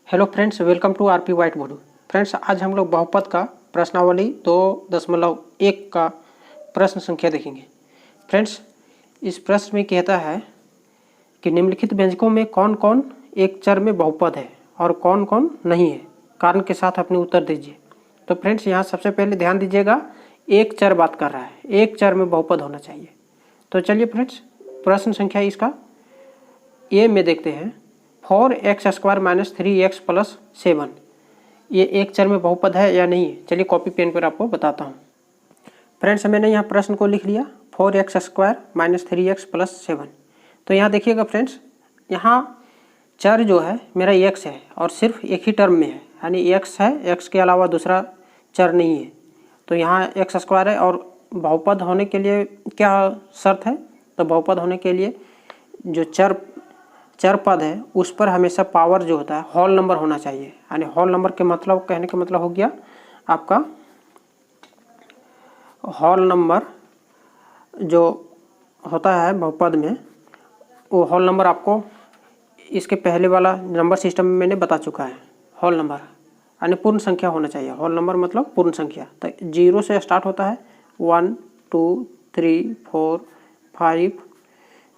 Hello friends, welcome to RP white board. Friends, आज हम लोग बहुपद का प्रश्नावली 2.1 का प्रश्न संख्या देखेंगे। फ्रेंड्स, इस प्रश्न में कहता है कि निम्नलिखित व्यंजकों में कौन कौन एक चर में बहुपद है और कौन कौन नहीं है, कारण के साथ अपने उत्तर दीजिए। तो फ्रेंड्स, यहाँ सबसे पहले ध्यान दीजिएगा, एक चर बात कर रहा है, एक चर में बहुपद होना चाहिए। तो चलिए फ्रेंड्स, प्रश्न संख्या इसका ए में देखते हैं। 4x² - 3x + 7 ये एक चर में बहुपद है या नहीं है। चलिए कॉपी पेन पर आपको बताता हूँ। फ्रेंड्स, मैंने यहाँ प्रश्न को लिख लिया, 4x² - 3x + 7। तो यहाँ देखिएगा फ्रेंड्स, यहाँ चर जो है मेरा x है और सिर्फ एक ही टर्म में है, यानी x है, x के अलावा दूसरा चर नहीं है। तो यहाँ x² है और बहुपद होने के लिए क्या शर्त है? तो बहुपद होने के लिए जो चर पद है उस पर हमेशा पावर जो होता है होल नंबर होना चाहिए। यानी होल नंबर के मतलब, कहने का मतलब हो गया आपका होल नंबर जो होता है बहुपद में, वो होल नंबर आपको इसके पहले वाला नंबर सिस्टम में मैंने बता चुका है। होल नंबर यानी पूर्ण संख्या होना चाहिए। होल नंबर मतलब पूर्ण संख्या। तो 0 से स्टार्ट होता है, 1 2 3 4 5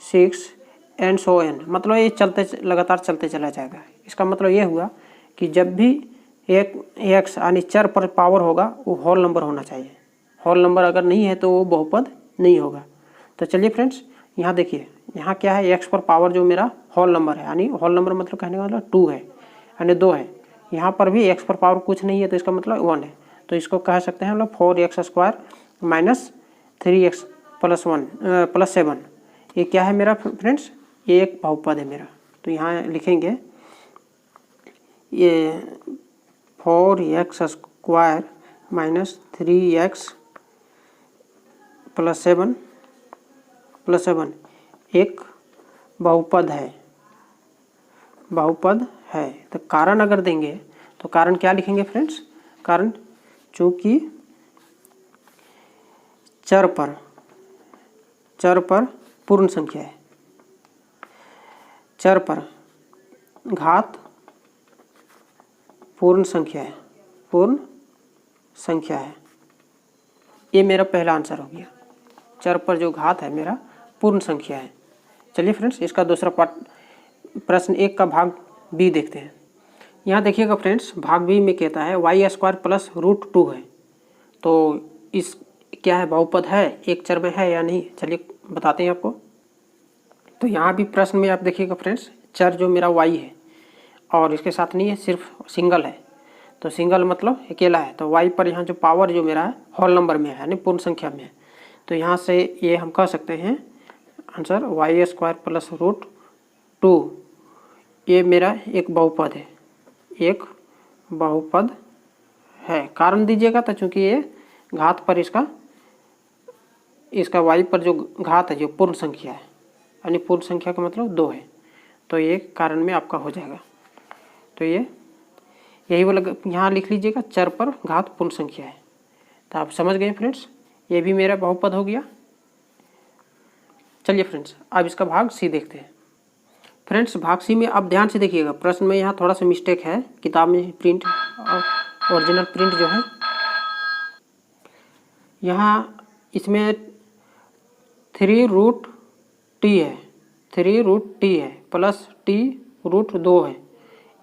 6 एंड सो एन, मतलब ये लगातार चलते चला जाएगा। इसका मतलब ये हुआ कि जब भी एक एक्स यानी चर पर पावर होगा वो होल नंबर होना चाहिए। होल नंबर अगर नहीं है तो वो बहुपद नहीं होगा। तो चलिए फ्रेंड्स, यहाँ देखिए, यहाँ क्या है, एक्स पर पावर जो मेरा होल नंबर है, यानी होल नंबर मतलब कहने का मतलब 2 है, यानी 2 है। यहाँ पर भी एक्स पर पावर कुछ नहीं है तो इसका मतलब 1 है। तो इसको कह सकते हैं हम लोग 4x² - 3x + 7। ये क्या है मेरा फ्रेंड्स? ये एक बहुपद है मेरा। तो यहाँ लिखेंगे ये 4x² - 3x + 7 एक बहुपद है, बहुपद है। तो कारण अगर देंगे तो कारण क्या लिखेंगे फ्रेंड्स? कारण चूंकि चर पर पूर्ण संख्या है, चर पर घात पूर्ण संख्या है, पूर्ण संख्या है। ये मेरा पहला आंसर हो गया। चर पर जो घात है मेरा पूर्ण संख्या है। चलिए फ्रेंड्स, इसका दूसरा पार्ट, प्रश्न 1 का भाग बी देखते हैं। यहाँ देखिएगा फ्रेंड्स, भाग बी में कहता है y² + √2 है। तो इस क्या है, बहुपद है, एक चर में है या नहीं? चलिए बताते हैं आपको। तो यहाँ भी प्रश्न में आप देखिएगा फ्रेंड्स, चर जो मेरा y है और इसके साथ नहीं है, सिर्फ सिंगल है। तो सिंगल मतलब अकेला है। तो y पर यहाँ जो पावर जो मेरा है होल नंबर में है, यानी पूर्ण संख्या में है। तो यहाँ से ये हम कह सकते हैं आंसर y² + √2 ये मेरा एक बहुपद है, एक बहुपद है। कारण दीजिएगा तो चूँकि ये घात पर इसका y पर जो घात है जो पूर्ण संख्या है, यानी पूर्ण संख्या का मतलब 2 है। तो ये कारण में आपका हो जाएगा। तो ये यही वाला यहाँ लिख लीजिएगा, चर पर घात पूर्ण संख्या है। तो आप समझ गए फ्रेंड्स, ये भी मेरा बहुपद हो गया। चलिए फ्रेंड्स, अब इसका भाग सी देखते हैं। फ्रेंड्स, भाग सी में आप ध्यान से देखिएगा, प्रश्न में यहाँ थोड़ा सा मिस्टेक है, किताब में प्रिंट और ओरिजिनल प्रिंट जो है, यहाँ इसमें 3√t है, 3√t है प्लस t√2 है।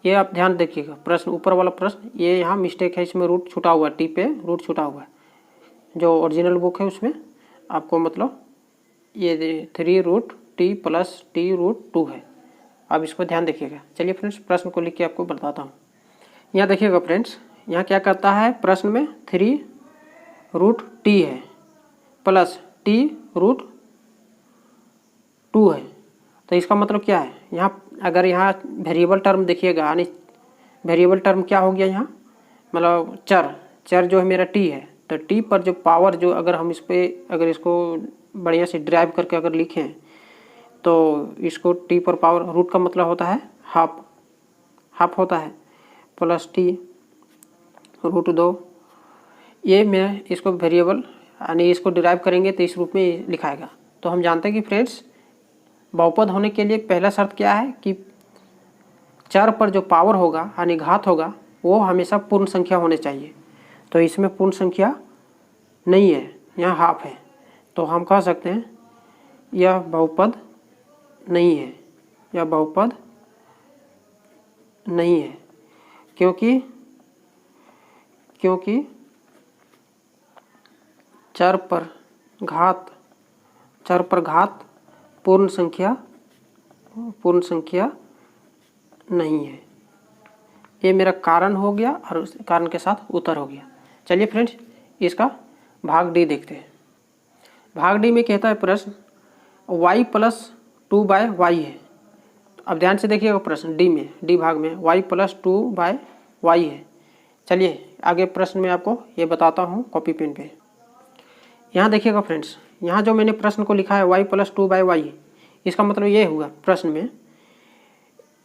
ये आप ध्यान देखिएगा, प्रश्न ऊपर वाला प्रश्न, ये यहाँ मिस्टेक है, इसमें रूट छूटा हुआ है, टी पे रूट छूटा हुआ है। जो ओरिजिनल बुक है उसमें आपको मतलब ये 3√t + t√2 है। अब इसको ध्यान देखिएगा। चलिए फ्रेंड्स, प्रश्न को लिख के आपको बताता हूँ। यहाँ देखिएगा फ्रेंड्स, यहाँ क्या करता है प्रश्न में, 3√t है प्लस t√2 है। तो इसका मतलब क्या है, यहाँ अगर यहाँ वेरिएबल टर्म देखिएगा, यानी वेरिएबल टर्म क्या हो गया यहाँ, मतलब चर जो है मेरा t है। तो t पर जो पावर जो अगर हम इस पर अगर इसको बढ़िया से ड्राइव करके अगर लिखें तो इसको t पर पावर, रूट का मतलब होता है हाफ होता है, प्लस t√2। ये मैं इसको वेरिएबल यानी इसको डिराइव करेंगे तो इस रूप में लिखाएगा। तो हम जानते हैं कि फ्रेंड्स, बहुपद होने के लिए पहला शर्त क्या है कि चर पर जो पावर होगा यानी घात होगा वो हमेशा पूर्ण संख्या होने चाहिए। तो इसमें पूर्ण संख्या नहीं है, यहाँ हाफ है, तो हम कह सकते हैं यह बहुपद नहीं है, यह बहुपद नहीं है, क्योंकि चर पर घात पूर्ण संख्या नहीं है। ये मेरा कारण हो गया और उस कारण के साथ उत्तर हो गया। चलिए फ्रेंड्स, इसका भाग डी देखते हैं। भाग डी में कहता है प्रश्न y + 2/y है। अब ध्यान से देखिएगा प्रश्न डी में, डी भाग में y + 2/y है। चलिए आगे प्रश्न में आपको ये बताता हूँ कॉपी पेन पे। यहाँ देखिएगा फ्रेंड्स, यहाँ जो मैंने प्रश्न को लिखा है y + 2/y, इसका मतलब ये हुआ प्रश्न में,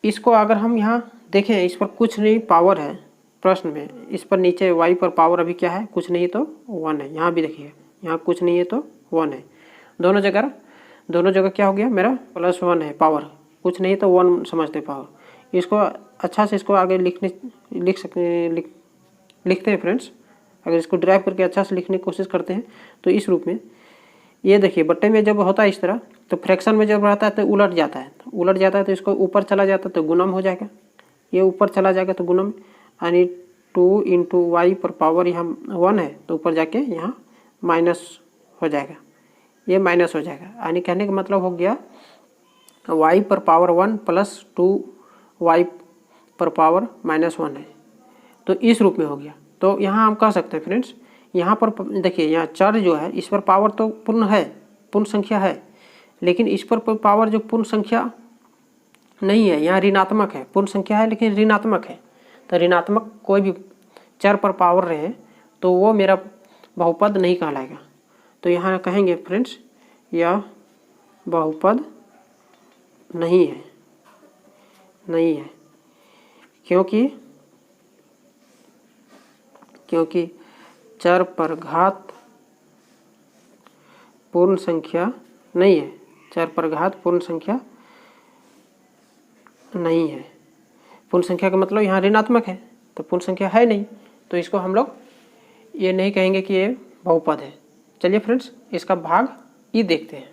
इसको अगर हम यहाँ देखें इस पर कुछ नहीं पावर है प्रश्न में, इस पर नीचे y पर पावर अभी क्या है, कुछ नहीं तो 1 है। यहाँ भी देखिए, यहाँ कुछ नहीं है तो 1 है। दोनों जगह क्या हो गया मेरा +1 है पावर, कुछ नहीं तो 1 समझते पावर। इसको अच्छा से इसको आगे लिखते हैं फ्रेंड्स। अगर इसको ड्राइव करके अच्छा से लिखने की कोशिश करते हैं तो इस रूप में, ये देखिए बट्टे में जब होता है इस तरह, तो फ्रैक्शन में जब रहता है तो उलट जाता है, तो इसको ऊपर चला जाता है तो गुणम हो जाएगा, ये ऊपर चला जाएगा तो गुणम, यानी 2 × y पर पावर यहाँ 1 है तो ऊपर जाके यहाँ माइनस हो जाएगा, ये माइनस हो जाएगा। यानी कहने का मतलब हो गया y पर पावर 1 + 2y पर पावर -1 है, तो इस रूप में हो गया। तो यहाँ हम कह सकते हैं फ्रेंड्स, यहाँ पर देखिए, यहाँ चर जो है इस पर पावर तो पूर्ण संख्या है, लेकिन इस पर पावर जो पूर्ण संख्या नहीं है, यहाँ ऋणात्मक है। पूर्ण संख्या है लेकिन ऋणात्मक है, तो ऋणात्मक कोई भी चर पर पावर रहे तो वो मेरा बहुपद नहीं कहलाएगा। तो यहाँ कहेंगे फ्रेंड्स यह बहुपद नहीं है, क्योंकि चर पर घात पूर्ण संख्या नहीं है, चर पर घात पूर्ण संख्या नहीं है। पूर्ण संख्या का मतलब यहाँ ऋणात्मक है, तो पूर्ण संख्या है नहीं, तो इसको हम लोग ये नहीं कहेंगे कि ये बहुपद है। चलिए फ्रेंड्स, इसका भाग ई देखते हैं।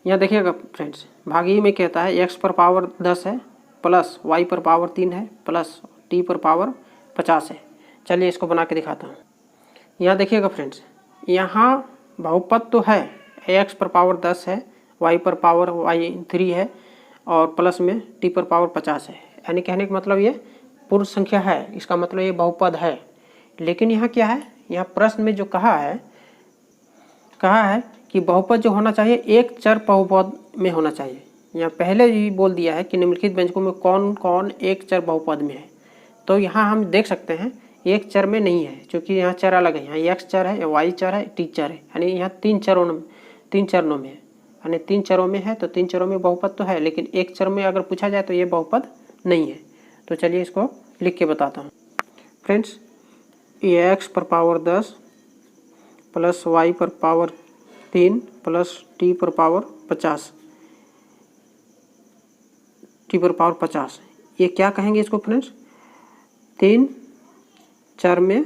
यहाँ देखिएगा फ्रेंड्स, भाग ई में कहता है x पर पावर 10 है प्लस y पर पावर 3 है प्लस t पर पावर 50 है। चलिए इसको बना के दिखाता हूँ। यहाँ देखिएगा फ्रेंड्स, यहाँ बहुपद तो है, x पर पावर 10 है, y पर पावर 3 है और प्लस में t पर पावर 50 है। यानी कहने का मतलब ये पूर्ण संख्या है, इसका मतलब ये बहुपद है। लेकिन यहाँ क्या है, यहाँ प्रश्न में जो कहा है कि बहुपद जो होना चाहिए एक चर बहुपद में होना चाहिए। यहाँ पहले ही बोल दिया है कि निम्नलिखित व्यंजकों में कौन कौन एक चर बहुपद में है। तो यहाँ हम देख सकते हैं एक चर में नहीं है, क्योंकि यहाँ चर अलग है, यहाँ x चर है, y चर है, t चर है, यानी यहाँ तीन चरणों में है, यानी 3 चरों में है, तो 3 चरों में बहुपद तो है, लेकिन एक चर में अगर पूछा जाए तो ये बहुपद नहीं है। तो चलिए इसको लिख के बताता हूँ फ्रेंड्स। ये x पर पावर 10 प्लस y पर पावर 3 प्लस t पर पावर 50, ये क्या कहेंगे इसको फ्रेंड्स, 3 चर में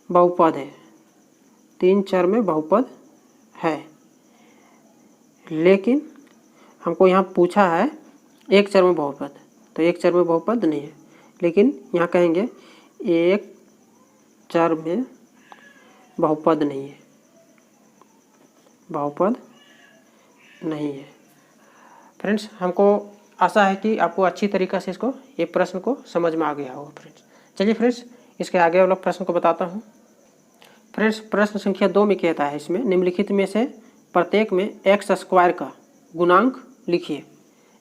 बहुपद है, 3 चर में बहुपद है। लेकिन हमको यहाँ पूछा है एक चर में बहुपद, तो एक चर में बहुपद नहीं है। लेकिन यहाँ कहेंगे एक चर में बहुपद नहीं है, बहुपद नहीं है। फ्रेंड्स, हमको आशा है कि आपको अच्छी तरीक़ा से इसको ये प्रश्न को समझ में आ गया होगा फ्रेंड्स। चलिए फ्रेंड्स, इसके आगे वाला प्रश्न को बताता हूँ। फ्रेंड्स, प्रश्न संख्या 2 में कहता है, इसमें निम्नलिखित में से प्रत्येक में x² का गुणांक लिखिए।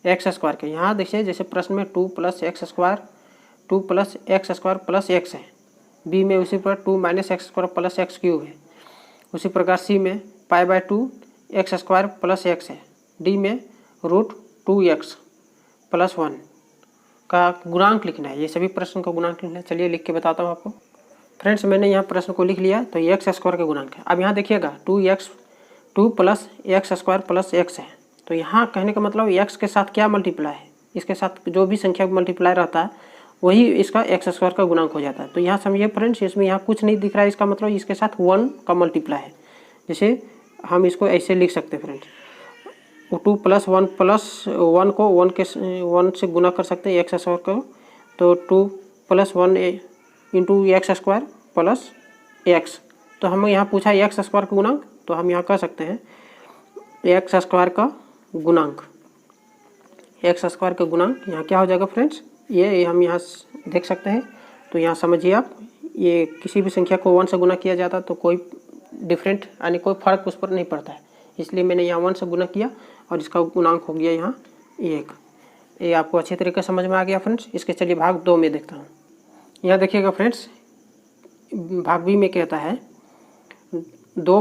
x² के यहाँ देखिए, जैसे प्रश्न में 2 + x² 2 + x² + x है, बी में उसी पर 2 - x² + x³ है, उसी प्रकार सी में π/2 x² + x है, डी में √2x + 1 का गुणांक लिखना है। ये सभी प्रश्न का गुणांक लिखना है। चलिए लिख के बताता हूँ आपको। फ्रेंड्स, मैंने यहाँ प्रश्न को लिख लिया, तो ये x² का गुणांक है। अब यहाँ देखिएगा 2 + x² + x है, तो यहाँ कहने का मतलब x के साथ क्या मल्टीप्लाई है, इसके साथ जो भी संख्या मल्टीप्लाई रहता है वही इसका एक्स स्क्वायर का गुणांक हो जाता है। तो यहाँ समझिए फ्रेंड्स, इसमें यहाँ कुछ नहीं दिख रहा है, इसका मतलब इसके साथ 1 का मल्टीप्लाई है। जैसे हम इसको ऐसे लिख सकते हैं फ्रेंड्स, 2 + 1 + 1 को 1 से गुना कर सकते हैं एक्स स्क्वायर को, तो 2 + 1 × एक्स स्क्वायर प्लस एक्स। तो हमें यहाँ पूछा एक्स स्क्वायर का गुणांक, तो हम यहाँ कह सकते हैं एक्स स्क्वायर का गुणांक, एक्स स्क्वायर का गुणांक यहाँ क्या हो जाएगा फ्रेंड्स, ये हम यहाँ देख सकते हैं। तो यहाँ समझिए आप, ये किसी भी संख्या को 1 से गुना किया जाता है तो कोई डिफरेंट यानी कोई फ़र्क उस पर नहीं पड़ता है, इसलिए मैंने यहाँ 1 से गुना किया और इसका गुणांक हो गया यहाँ 1। ये आपको अच्छी तरीके से समझ में आ गया फ्रेंड्स। इसके चलिए भाग 2 में देखता हूँ। यहाँ देखिएगा फ्रेंड्स, भाग बी में कहता है 2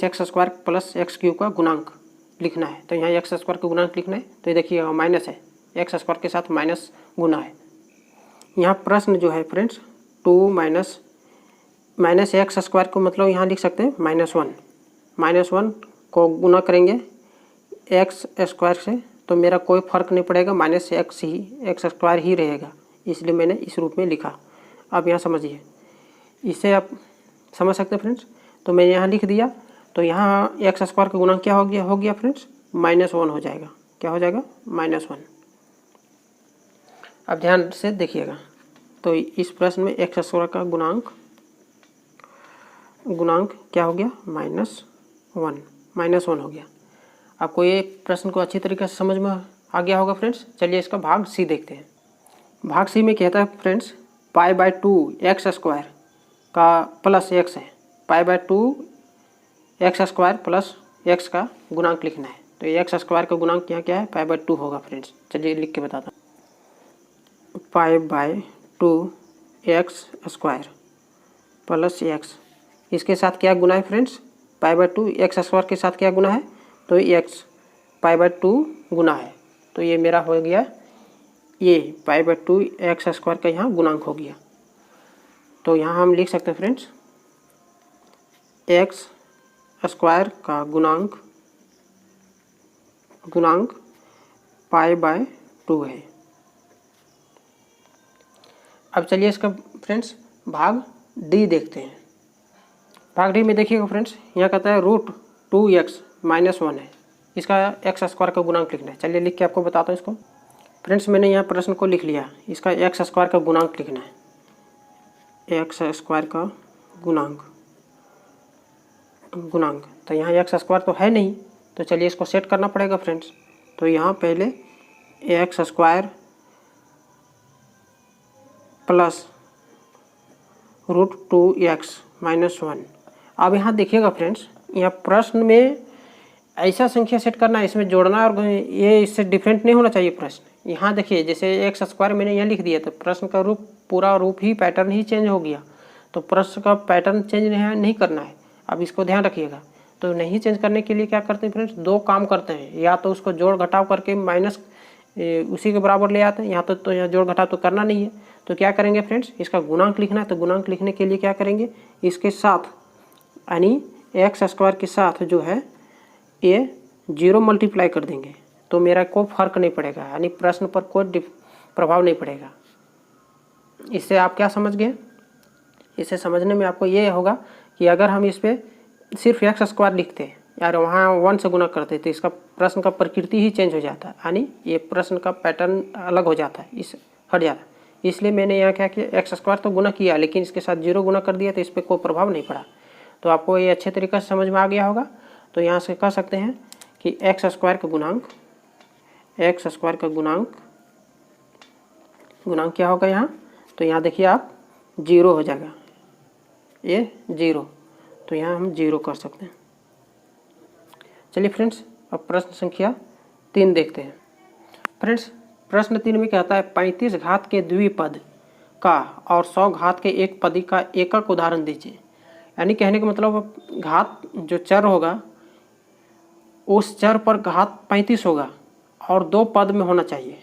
- x square plus x cube का गुणांक लिखना है। तो यहाँ एक्स स्क्वायर का गुणांक लिखना है, तो ये देखिएगा माइनस है, एक्स स्क्वायर के साथ माइनस गुना है। यहाँ प्रश्न जो है फ्रेंड्स 2 - एक्स स्क्वायर को मतलब यहाँ लिख सकते हैं -1 को गुना करेंगे एक्स स्क्वायर से, तो मेरा कोई फ़र्क नहीं पड़ेगा, एक्स स्क्वायर ही रहेगा, इसलिए मैंने इस रूप में लिखा। अब यहाँ समझिए, इसे आप समझ सकते हैं फ्रेंड्स। तो मैंने यहाँ लिख दिया, तो यहाँ एक्स स्क्वायर का गुणांक क्या हो गया फ्रेंड्स, -1 हो जाएगा। क्या हो जाएगा, -1। अब ध्यान से देखिएगा, तो इस प्रश्न में एक्स स्क्वायर का गुणांक क्या हो गया, -1 हो गया। आपको ये प्रश्न को अच्छी तरीके से समझ में आ गया होगा फ्रेंड्स। चलिए इसका भाग सी देखते हैं। भाग सी में कहता है फ्रेंड्स π/2 एक्स स्क्वायर का प्लस एक्स है, π/2 एक्स स्क्वायर प्लस एक्स का गुणांक लिखना है। तो एक्स स्क्वायर का गुणांक यहाँ क्या है, π/2 होगा फ्रेंड्स। चलिए लिख के बताता हूँ, π/2 एक्स स्क्वायर प्लस एक्स, इसके साथ क्या गुना है फ्रेंड्स, π/2 एक्स स्क्वायर के साथ क्या गुना है, तो एक्स π/2 गुना है, तो ये मेरा हो गया, ये π/2 एक्स स्क्वायर का यहाँ गुणांक हो गया। तो यहाँ हम लिख सकते हैं फ्रेंड्स एक्स स्क्वायर का गुणांक π/2 है। अब चलिए इसका फ्रेंड्स भाग डी देखते हैं। भाग डी में देखिएगा फ्रेंड्स, यहाँ कहता है √2x - 1 है, इसका एक्स स्क्वायर का गुणांक लिखना है। चलिए लिख के आपको बताता हूँ इसको। फ्रेंड्स मैंने यहाँ प्रश्न को लिख लिया, इसका एक्स स्क्वायर का गुणांक लिखना है, एक्स स्क्वायर का गुणांक। तो यहाँ एक्स स्क्वायर तो है नहीं, तो चलिए इसको सेट करना पड़ेगा फ्रेंड्स। तो यहाँ पहले एक्स स्क्वायर प्लस √2x - 1। अब यहाँ देखिएगा फ्रेंड्स, यहाँ प्रश्न में ऐसा संख्या सेट करना है, इसमें जोड़ना और ये इससे डिफरेंट नहीं होना चाहिए प्रश्न। यहाँ देखिए जैसे एक्स स्क्वायर मैंने यहाँ लिख दिया, तो प्रश्न का पूरा रूप ही पैटर्न ही चेंज हो गया। तो प्रश्न का पैटर्न चेंज नहीं करना है, अब इसको ध्यान रखिएगा। तो नहीं चेंज करने के लिए क्या करते हैं फ्रेंड्स, 2 काम करते हैं, या तो उसको जोड़ घटाव करके माइनस उसी के बराबर ले आते हैं, यहाँ तो यहाँ जोड़ घटाव तो करना नहीं है। तो क्या करेंगे फ्रेंड्स, इसका गुणांक लिखना है, तो गुणांक लिखने के लिए क्या करेंगे, इसके साथ यानी एक्स स्क्वायर के साथ जो है ये 0 मल्टीप्लाई कर देंगे, तो मेरा कोई फर्क नहीं पड़ेगा, यानी प्रश्न पर कोई प्रभाव नहीं पड़ेगा। इससे आप क्या समझ गए, इसे समझने में आपको ये होगा कि अगर हम इस पर सिर्फ एक्स स्क्वायर लिखते यार वहाँ 1 से गुना करते तो इसका प्रश्न का प्रकृति ही चेंज हो जाता है, यानी ये प्रश्न का पैटर्न अलग हो जाता है, इस हट जाता है। इसलिए मैंने यहाँ क्या किया, एक्स स्क्वायर तो गुना किया लेकिन इसके साथ 0 गुना कर दिया, तो इस पर कोई प्रभाव नहीं पड़ा। तो आपको ये अच्छे तरीके से समझ में आ गया होगा। तो यहाँ से कह सकते हैं कि एक्स स्क्वायर का गुणांक क्या होगा यहाँ, तो यहाँ देखिए आप 0 हो जाएगा, ये 0, तो यहाँ हम 0 कर सकते हैं। चलिए फ्रेंड्स अब प्रश्न संख्या 3 देखते हैं। फ्रेंड्स प्रश्न 3 में कहता है 35 घात के द्विपद का और 100 घात के एक पदी का एकक उदाहरण दीजिए। यानी कहने का मतलब घात जो चर होगा उस चर पर घात 35 होगा और 2 पद में होना चाहिए।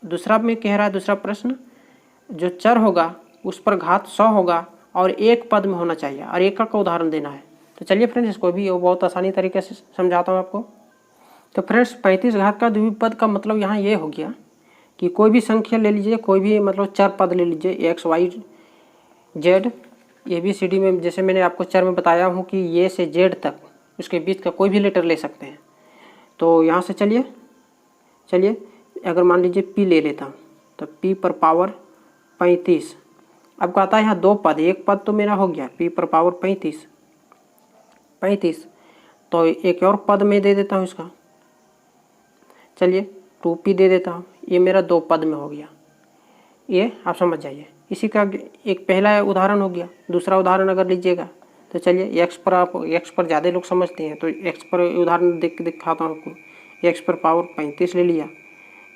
दूसरा में कह रहा है, दूसरा प्रश्न जो चर होगा उस पर घात 100 होगा और 1 पद में होना चाहिए और एकक का उदाहरण देना है। तो चलिए फ्रेंड्स इसको भी बहुत आसानी तरीके से समझाता हूँ आपको। तो फ्रेंड्स 35 घात का द्विपद का मतलब यहाँ ये हो गया कि कोई भी संख्या ले लीजिए, कोई भी मतलब चर पद ले लीजिए, X Y Z A B C D में, जैसे मैंने आपको चर में बताया हूँ कि ये से जेड तक उसके बीच का कोई भी लेटर ले सकते हैं। तो यहाँ से चलिए अगर मान लीजिए पी ले लेता हूँ तो पी पर पावर 35। अब कहता है यहाँ दो पद, एक पद तो मेरा हो गया पी पर पावर 35, तो एक और पद में दे देता हूँ इसका, चलिए 2p दे देता हूँ। ये मेरा दो पद में हो गया, ये आप समझ जाइए। इसी का एक पहला उदाहरण हो गया। दूसरा उदाहरण अगर लीजिएगा तो चलिए एक्स पर, आप एक्स पर ज़्यादा लोग समझते हैं तो एक्स पर उदाहरण देख के दिखाता हूँ आपको। एक्स पर पावर 35 ले लिया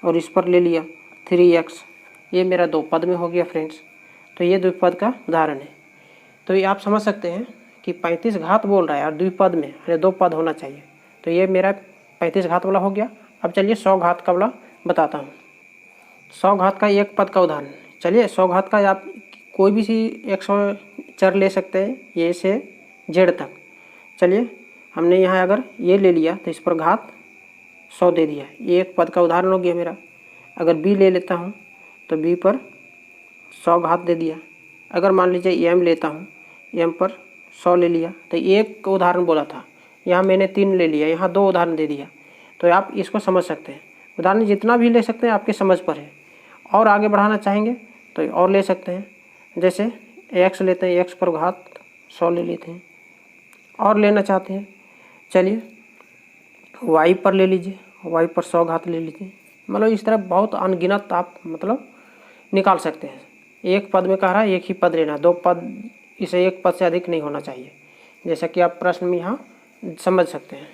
और इस पर ले लिया 3x, ये मेरा दो पद में हो गया फ्रेंड्स। तो ये द्विपद का उदाहरण है। तो ये आप समझ सकते हैं कि 35 घात बोल रहा है और द्विपद में यानी दो पद होना चाहिए। तो ये मेरा 35 घात वाला हो गया। अब चलिए 100 घात का वाला बताता हूँ। 100 घात का एक पद का उदाहरण। चलिए 100 घात का आप कोई भी सी 100 चर ले सकते हैं, ये से जेड तक। चलिए हमने यहाँ अगर ये ले लिया तो इस पर घात 100 दे दिया, ये एक पद का उदाहरण हो गया मेरा। अगर बी ले लेता हूँ तो बी पर 100 घात दे दिया। अगर मान लीजिए एम लेता हूँ, एम पर 100 ले लिया। तो एक उदाहरण बोला था, यहाँ मैंने 3 ले लिया, यहाँ 2 उदाहरण दे दिया। तो आप इसको समझ सकते हैं। उदाहरण जितना भी ले सकते हैं आपकी समझ पर है। और आगे बढ़ाना चाहेंगे तो और ले सकते हैं, जैसे एक्स लेते हैं, एक्स पर घात 100 ले लेते हैं। और लेना चाहते हैं चलिए वाई पर ले लीजिए, वाई पर 100 घात ले लीजिए। मतलब इस तरह बहुत अनगिनत आप मतलब निकाल सकते हैं। एक पद में कह रहा है एक ही पद लेना, दो पद, इसे एक पद से अधिक नहीं होना चाहिए, जैसा कि आप प्रश्न में यहाँ समझ सकते हैं।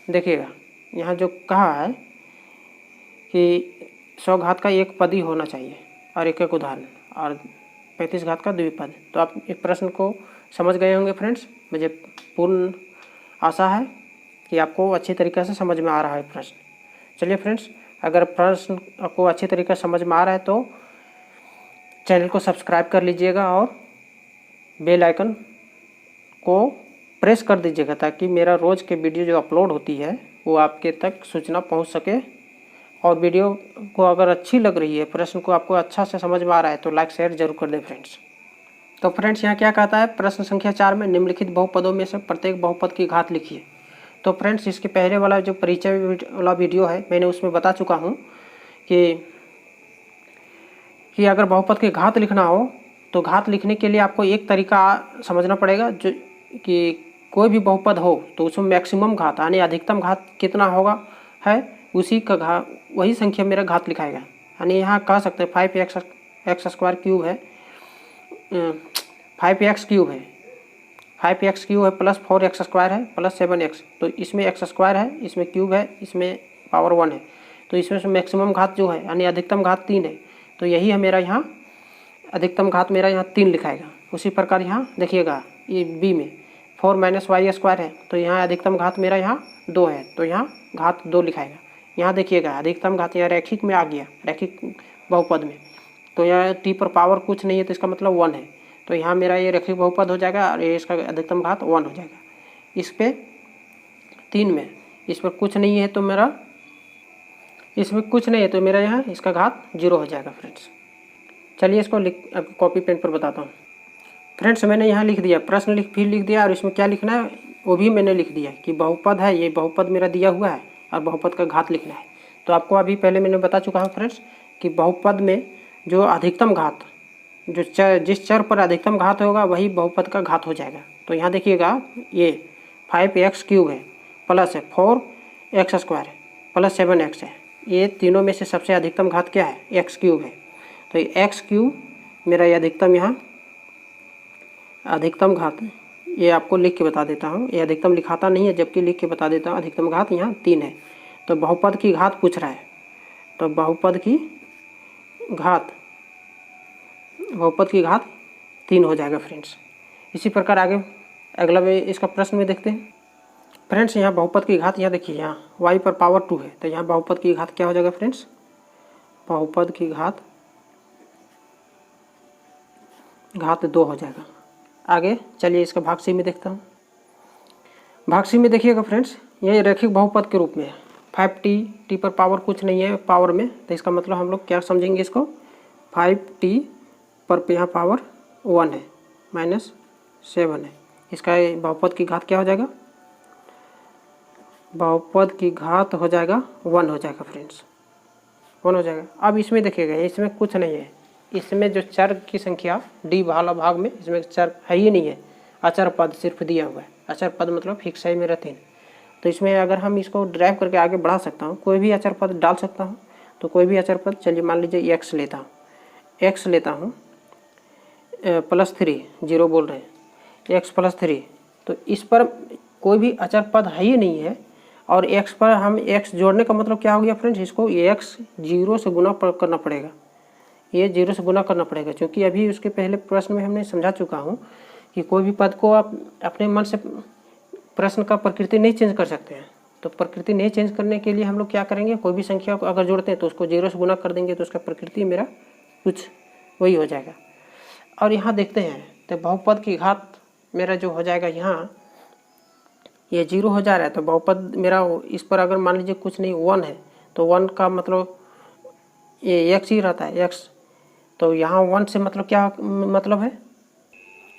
देखिएगा यहाँ जो कहा है कि 100 घात का एक पद ही होना चाहिए और एक एक उदाहरण, और 35 घात का द्विपद। तो आप एक प्रश्न को समझ गए होंगे फ्रेंड्स। मुझे पूर्ण आशा है कि आपको अच्छी तरीके से समझ में आ रहा है प्रश्न। चलिए फ्रेंड्स, अगर प्रश्न आपको अच्छी तरीके से समझ में आ रहा है तो चैनल को सब्सक्राइब कर लीजिएगा और बेल आइकन को प्रेस कर दीजिएगा, ताकि मेरा रोज़ के वीडियो जो अपलोड होती है वो आपके तक सूचना पहुंच सके। और वीडियो को अगर अच्छी लग रही है, प्रश्न को आपको अच्छा से समझ में आ रहा है तो लाइक शेयर जरूर कर दें फ्रेंड्स। तो फ्रेंड्स यहाँ क्या कहता है, प्रश्न संख्या 4 में निम्नलिखित बहुपदों में से प्रत्येक बहुपद की घात लिखिए। तो फ्रेंड्स इसके पहले वाला जो परिचय वाला वीडियो है मैंने उसमें बता चुका हूँ कि अगर बहुपद की घात लिखना हो तो घात लिखने के लिए आपको एक तरीका समझना पड़ेगा, जो कि कोई भी बहुपद हो तो उसमें मैक्सिमम घात यानी अधिकतम घात कितना होगा है, उसी का वही संख्या मेरा घात लिखाएगा। यानी यहाँ कह सकते हैं 5x² क्यूब है, 5x क्यूब है, 5x क्यूब है प्लस 4x² है प्लस 7x। तो इसमें x² है, इसमें क्यूब है, इसमें पावर 1 है। तो इसमें से मैक्सिमम घात जो है यानी अधिकतम घात 3 है। तो यही है मेरा यहाँ अधिकतम घात मेरा यहाँ 3 लिखाएगा। उसी प्रकार यहाँ देखिएगा ये बी में 4 - y² है, तो यहाँ अधिकतम घात मेरा यहाँ 2 है, तो यहाँ घात 2 लिखाएगा। यहाँ देखिएगा अधिकतम घात यहाँ रैखिक में आ गया, रैखिक बहुपद में, तो यहाँ टी पर पावर कुछ नहीं है तो इसका मतलब 1 है। तो यहाँ मेरा ये रैखिक बहुपद हो जाएगा और ये इसका अधिकतम घात 1 हो जाएगा। इस पे 3 में इस पर कुछ नहीं है तो मेरा इसमें कुछ नहीं है तो मेरा यहाँ इसका घात 0 हो जाएगा फ्रेंड्स। चलिए इसको अब कॉपी पेन पर बताता हूँ। फ्रेंड्स मैंने यहाँ लिख दिया, प्रश्न फिर लिख दिया, और इसमें क्या लिखना है वो भी मैंने लिख दिया कि बहुपद है, ये बहुपद मेरा दिया हुआ है और बहुपद का घात लिखना है। तो आपको अभी पहले मैंने बता चुका हूँ फ्रेंड्स कि बहुपद में जो अधिकतम घात, जो जिस चर पर अधिकतम घात होगा वही बहुपद का घात हो जाएगा। तो यहाँ देखिएगा ये 5x क्यूब है प्लस है 4x² है प्लस 7x है, ये तीनों में से सबसे अधिकतम घात क्या है, x क्यूब है। तो ये x क्यूब मेरा ये अधिकतम, यहाँ अधिकतम घात ये आपको लिख के बता देता हूँ, ये अधिकतम लिखाता नहीं है जबकि लिख के बता देता हूँ। अधिकतम घात यहाँ 3 है। तो बहुपद की घात पूछ रहा है, तो बहुपद की घात 3 हो जाएगा फ्रेंड्स। इसी प्रकार आगे अगला में इसका प्रश्न में देखते हैं फ्रेंड्स। यहाँ बहुपद की घात, यहाँ देखिए यहाँ y पर पावर 2 है, तो यहाँ बहुपद की घात क्या हो जाएगा फ्रेंड्स, बहुपद की घात 2 हो जाएगा। आगे चलिए इसका भाग सी में देखता हूँ। भाग सी में देखिएगा फ्रेंड्स, ये रैखिक बहुपद के रूप में है। 5t, t पर पावर कुछ नहीं है पावर में, तो इसका मतलब हम लोग क्या समझेंगे इसको, 5t पर यहाँ पावर 1 है -7 है। इसका बहुपद की घात क्या हो जाएगा, बहुपद की घात हो जाएगा 1 हो जाएगा फ्रेंड्स, 1 हो जाएगा। अब इसमें देखिएगा, इसमें कुछ नहीं है, इसमें जो चर की संख्या डी वाला भाग में इसमें चर है ही नहीं है, अचर पद सिर्फ दिया हुआ है। अचर पद मतलब फिक्स है मेरा 3। तो इसमें अगर हम इसको ड्राइव करके आगे बढ़ा सकता हूँ, कोई भी अचर पद डाल सकता हूँ। तो कोई भी अचर पद, चलिए मान लीजिए x लेता हूँ, x लेता हूँ +3, 0 बोल रहे हैं, x +3। तो इस पर कोई भी अचर पद है ही नहीं है, और x पर हम x जोड़ने का मतलब क्या हो गया फ्रेंड्स, इसको x 0 से गुना करना पड़ेगा, ये 0 से गुना करना पड़ेगा। क्योंकि अभी उसके पहले प्रश्न में हमने समझा चुका हूँ कि कोई भी पद को आप अपने मन से प्रश्न का प्रकृति नहीं चेंज कर सकते हैं। तो प्रकृति नहीं चेंज करने के लिए हम लोग क्या करेंगे, कोई भी संख्या को अगर जोड़ते हैं तो उसको 0 से गुना कर देंगे, तो उसका प्रकृति मेरा कुछ वही हो जाएगा। और यहाँ देखते हैं तो बहुपद की घात मेरा जो हो जाएगा, यहाँ ये 0 हो जा रहा है, तो बहुपद मेरा इस पर अगर मान लीजिए कुछ नहीं 1 है, तो 1 का मतलब ये x ही रहता है, x। तो यहाँ 1 से मतलब क्या मतलब है,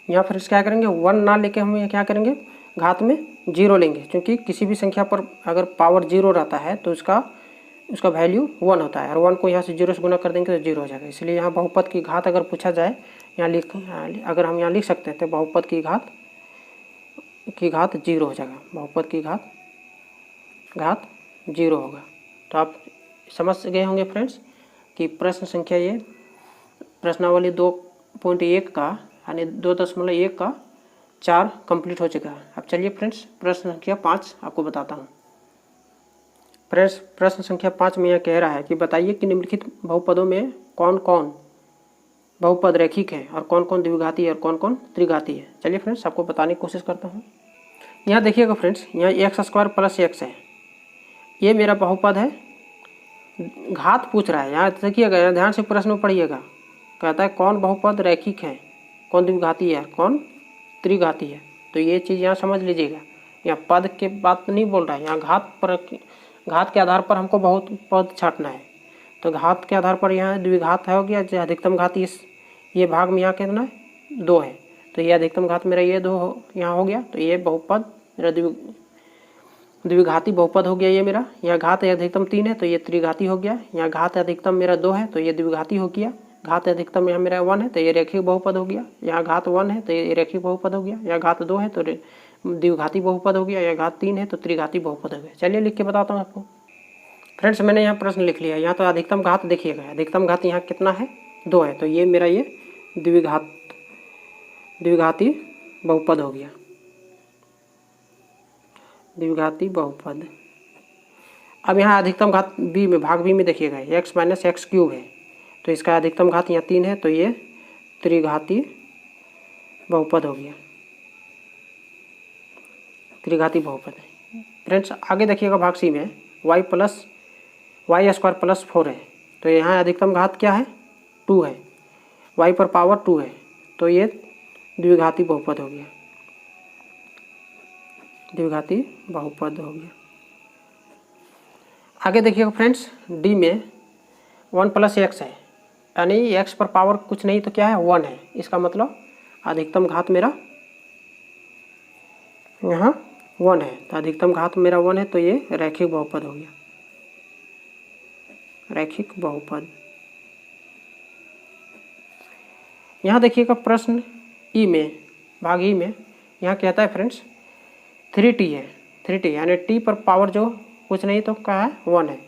यहाँ फिर क्या करेंगे, 1 ना लेके हम क्या करेंगे, घात में 0 लेंगे। क्योंकि किसी भी संख्या पर अगर पावर 0 रहता है तो उसका वैल्यू 1 होता है, और 1 को यहाँ से 0 से गुना कर देंगे तो 0 हो जाएगा। इसलिए यहाँ बहुपद की घात अगर पूछा जाए, अगर हम यहाँ लिख सकते हैं तो बहुपद की घात 0 हो जाएगा, बहुपद की घात 0 होगा। तो आप समझ गए होंगे फ्रेंड्स कि प्रश्न संख्या ये प्रश्नावली 2.1 का यानी 2.1 का 4 कंप्लीट हो चुका है। अब चलिए फ्रेंड्स प्रश्न संख्या 5 आपको बताता हूँ। फ्रेंड्स प्रश्न संख्या 5 में यह कह रहा है कि बताइए कि निम्नलिखित बहुपदों में कौन कौन बहुपद रैखिक है और कौन कौन द्विघाती है और कौन कौन त्रिघाती है। चलिए फ्रेंड्स आपको बताने की कोशिश करता हूँ। यहाँ देखिएगा फ्रेंड्स, यहाँ x² + x है, ये मेरा बहुपद है, घात पूछ रहा है। यहाँ देखिएगा, यहाँ ध्यान से प्रश्न पढ़िएगा, कहता है कौन बहुपद रैखिक है, कौन द्विघाती है, कौन त्रिघाती है। तो ये चीज़ यहाँ समझ लीजिएगा, यहाँ पद के बात नहीं बोल रहा है, यहाँ घात के आधार पर हमको बहुत पद छांटना है। तो घात के आधार पर यहाँ द्विघात हो गया, जो अधिकतम घात ये भाग में यहाँ कितना है, 2 है। तो ये अधिकतम घात मेरा ये 2 यहाँ हो गया, तो ये बहुपद मेरा द्विघाती बहुपद हो गया ये मेरा। यहाँ घात अधिकतम 3 है तो ये त्रिघाती हो गया। यहाँ घात अधिकतम मेरा 2 है तो ये द्विघाती हो गया। घात अधिकतम यहाँ मेरा 1 है तो ये रैखिक बहुपद हो गया। यहाँ घात 1 है तो ये रैखिक बहुपद हो गया। यहाँ घात 2 है तो द्विघाती बहुपद हो गया। यहाँ घात 3 है तो त्रिघाती बहुपद हो गया। चलिए लिख के बताता हूँ आपको। फ्रेंड्स मैंने यहाँ प्रश्न लिख लिया। यहाँ तो अधिकतम घात देखिएगा, अधिकतम घात यहाँ कितना है, 2 है। तो ये मेरा ये द्विघाती बहुपद हो गया, द्विघाती बहुपद। अब यहाँ अधिकतम घात बी में, भाग बी में देखिएगा, x - x³ है तो इसका अधिकतम घात यहाँ 3 है तो ये त्रिघाती बहुपद हो गया, त्रिघाती बहुपद है। फ्रेंड्स आगे देखिएगा, भाग सी में y² + 4 है तो यहाँ अधिकतम घात क्या है, 2 है, y पर पावर 2 है तो ये द्विघाती बहुपद हो गया, द्विघाती बहुपद हो गया। आगे देखिएगा फ्रेंड्स, डी में 1 + x है, यानी x पर पावर कुछ नहीं तो क्या है, 1 है। इसका मतलब अधिकतम घात मेरा यहाँ 1 है, तो अधिकतम घात मेरा 1 है तो ये रैखिक बहुपद हो गया, रैखिक बहुपद। यहाँ देखिएगा प्रश्न ई में, भाग ई में, यहाँ कहता है फ्रेंड्स 3t है, 3t यानी t पर पावर जो कुछ नहीं तो क्या है, 1 है।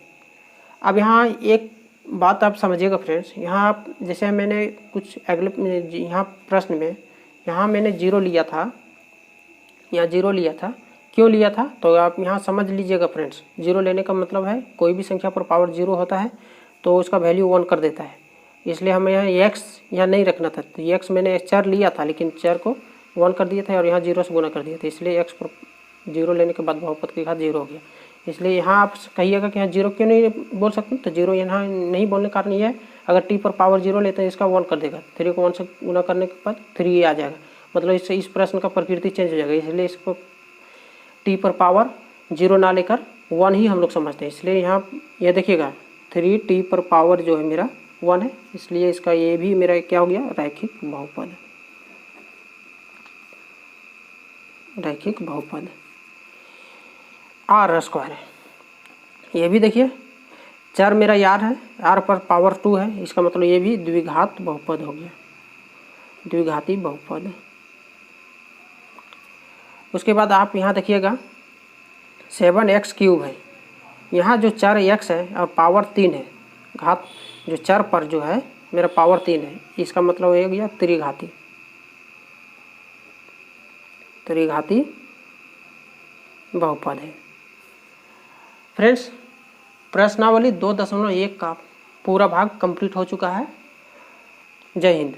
अब यहाँ एक बात आप समझिएगा फ्रेंड्स, यहाँ आप जैसे मैंने कुछ अगले यहाँ प्रश्न में यहाँ मैंने 0 लिया था, यहाँ 0 लिया था, क्यों लिया था तो आप यहाँ समझ लीजिएगा फ्रेंड्स। 0 लेने का मतलब है कोई भी संख्या पर पावर 0 होता है तो उसका वैल्यू 1 कर देता है, इसलिए हमें यहाँ x यहाँ नहीं रखना था। तो x मैंने चर लिया था लेकिन चर को 1 कर दिया था और यहाँ 0 से गुना कर दिया था, इसलिए x पर 0 लेने के बाद बहुपद की घात 0 हो गया। इसलिए यहाँ आप कहिएगा कि यहाँ 0 क्यों नहीं बोल सकते, तो 0 यहाँ नहीं बोलने का कारण ये है, अगर t पर पावर 0 लेते हैं इसका 1 कर देगा, 3 को 1 से गुना करने के बाद 3 आ जाएगा, मतलब इससे इस प्रश्न का प्रकृति चेंज हो जाएगा। इसलिए इसको टी पर पावर 0 ना लेकर 1 ही हम लोग समझते हैं, इसलिए यहाँ ये देखिएगा 3t पर पावर जो है मेरा 1 है, इसलिए इसका ये भी मेरा क्या हो गया, रैखिक बहुपद। रैखिक बहुपद आर स्क्वायर है, ये भी देखिए चर मेरा यार है, आर पर पावर 2 है, इसका मतलब ये भी द्विघात बहुपद हो गया, द्विघाती बहुपद। उसके बाद आप यहाँ देखिएगा 7x³ है, यहाँ जो चर x है और पावर 3 है, घात जो चर पर जो है मेरा पावर 3 है, इसका मतलब हो गया त्रिघाती, त्रिघाती बहुपद है। फ्रेंड्स प्रश्नावली 2.1 का पूरा भाग कंप्लीट हो चुका है। जय हिंद।